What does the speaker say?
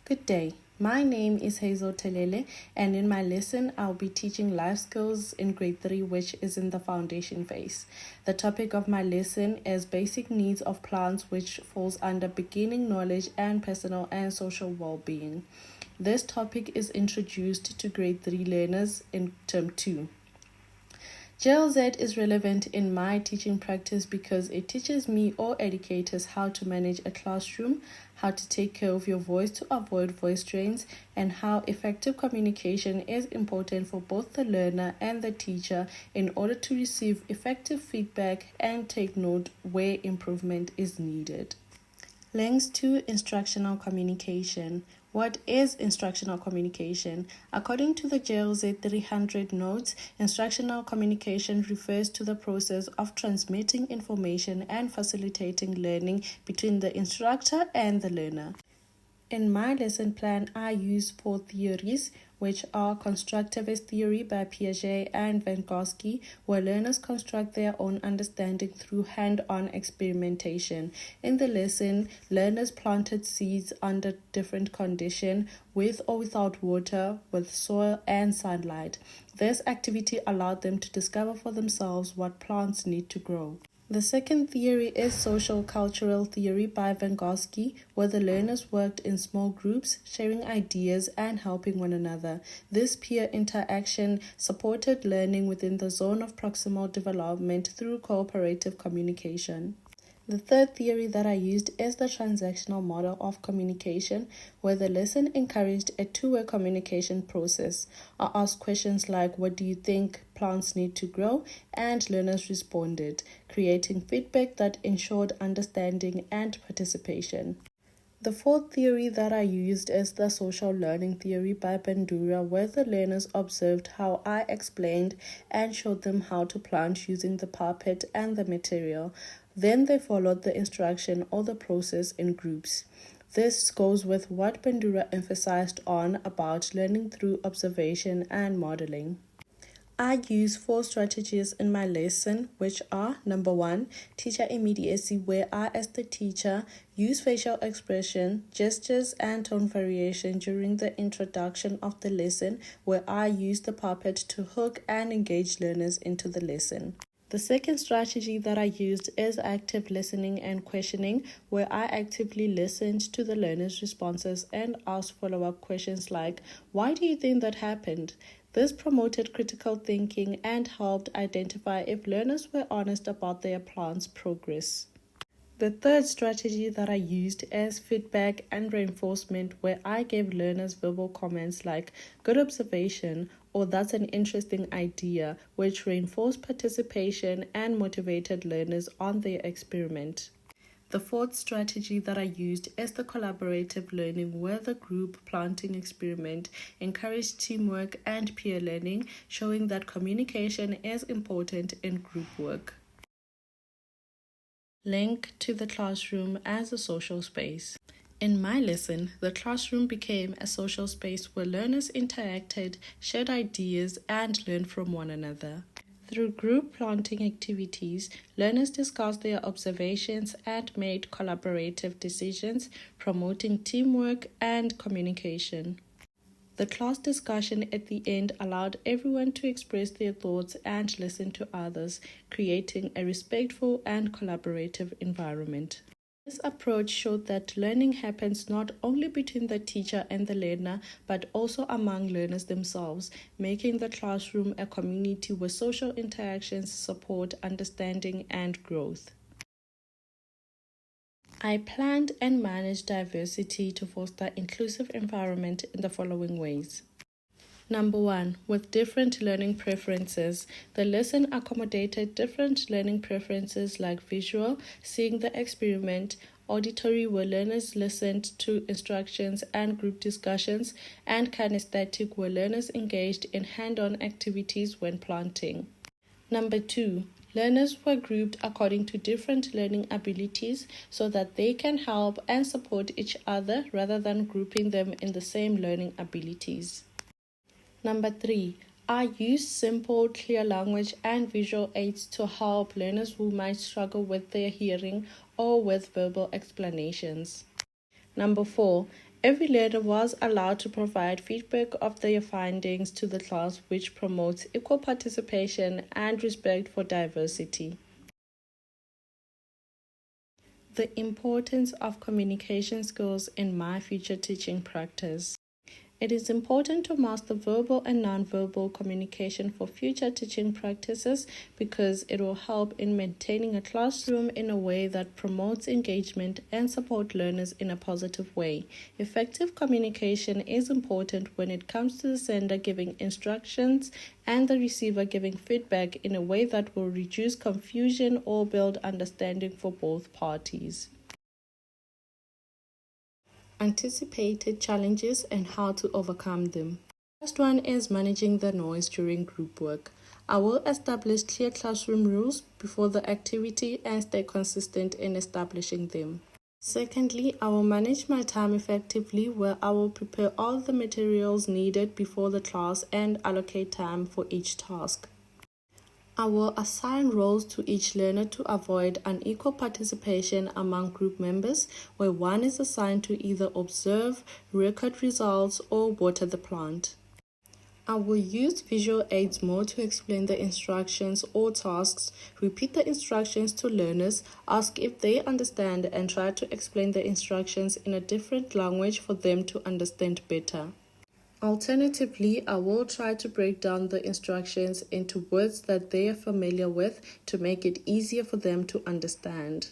Good day. My name is Hazel Telele, and in my lesson, I'll be teaching life skills in grade 3, which is in the foundation phase. The topic of my lesson is basic needs of plants, which falls under beginning knowledge and personal and social well-being. This topic is introduced to grade 3 learners in term 2. JLZ is relevant in my teaching practice because it teaches me or educators how to manage a classroom, how to take care of your voice to avoid voice strains, and how effective communication is important for both the learner and the teacher in order to receive effective feedback and take note where improvement is needed. Links to instructional communication. What is instructional communication? According to the JLZ 300 notes, instructional communication refers to the process of transmitting information and facilitating learning between the instructor and the learner. In my lesson plan, I use 4 theories, which are constructivist theory by Piaget and Vygotsky, where learners construct their own understanding through hand-on experimentation. In the lesson, learners planted seeds under different conditions, with or without water, with soil and sunlight. This activity allowed them to discover for themselves what plants need to grow. The second theory is social cultural theory by Vygotsky, where the learners worked in small groups, sharing ideas and helping one another. This peer interaction supported learning within the zone of proximal development through cooperative communication. The third theory that I used is the transactional model of communication, where the lesson encouraged a two-way communication process. I asked questions like, what do you think plants need to grow? And learners responded, creating feedback that ensured understanding and participation. The fourth theory that I used is the social learning theory by Bandura, where the learners observed how I explained and showed them how to plant using the puppet and the material. Then they followed the instruction or the process in groups. This goes with what Bandura emphasized on about learning through observation and modeling. I use 4 strategies in my lesson, which are: number 1, teacher immediacy, where I, as the teacher, use facial expression, gestures, and tone variation during the introduction of the lesson, where I use the puppet to hook and engage learners into the lesson. The second strategy that I used is active listening and questioning, where I actively listened to the learners' responses and asked follow-up questions like, why do you think that happened? This promoted critical thinking and helped identify if learners were honest about their plan's progress. The third strategy that I used is feedback and reinforcement, where I gave learners verbal comments like good observation or that's an interesting idea, which reinforced participation and motivated learners on their experiment. The fourth strategy that I used is the collaborative learning, where the group planting experiment encouraged teamwork and peer learning, showing that communication is important in group work. Link to the classroom as a social space. In my lesson, the classroom became a social space where learners interacted, shared ideas, and learned from one another. Through group planting activities, learners discussed their observations and made collaborative decisions, promoting teamwork and communication. The class discussion at the end allowed everyone to express their thoughts and listen to others, creating a respectful and collaborative environment. This approach showed that learning happens not only between the teacher and the learner, but also among learners themselves, making the classroom a community where social interactions support understanding and growth. I planned and managed diversity to foster inclusive environment in the following ways. Number 1, with different learning preferences. The lesson accommodated different learning preferences like visual, seeing the experiment, auditory, where learners listened to instructions and group discussions, and kinesthetic, where learners engaged in hand-on activities when planting. Number 2, learners were grouped according to different learning abilities so that they can help and support each other rather than grouping them in the same learning abilities. Number 3, I use simple, clear language and visual aids to help learners who might struggle with their hearing or with verbal explanations. Number 4, Every learner was allowed to provide feedback of their findings to the class, which promotes equal participation and respect for diversity. The importance of communication skills in my future teaching practice. It is important to master verbal and nonverbal communication for future teaching practices because it will help in maintaining a classroom in a way that promotes engagement and support learners in a positive way. Effective communication is important when it comes to the sender giving instructions and the receiver giving feedback in a way that will reduce confusion or build understanding for both parties. Anticipated challenges and how to overcome them. First one is managing the noise during group work. I will establish clear classroom rules before the activity and stay consistent in establishing them. Secondly, I will manage my time effectively where I will prepare all the materials needed before the class and allocate time for each task. I will assign roles to each learner to avoid unequal participation among group members, where one is assigned to either observe, record results, or water the plant. I will use visual aids more to explain the instructions or tasks, repeat the instructions to learners, ask if they understand, and try to explain the instructions in a different language for them to understand better. Alternatively, I will try to break down the instructions into words that they are familiar with to make it easier for them to understand.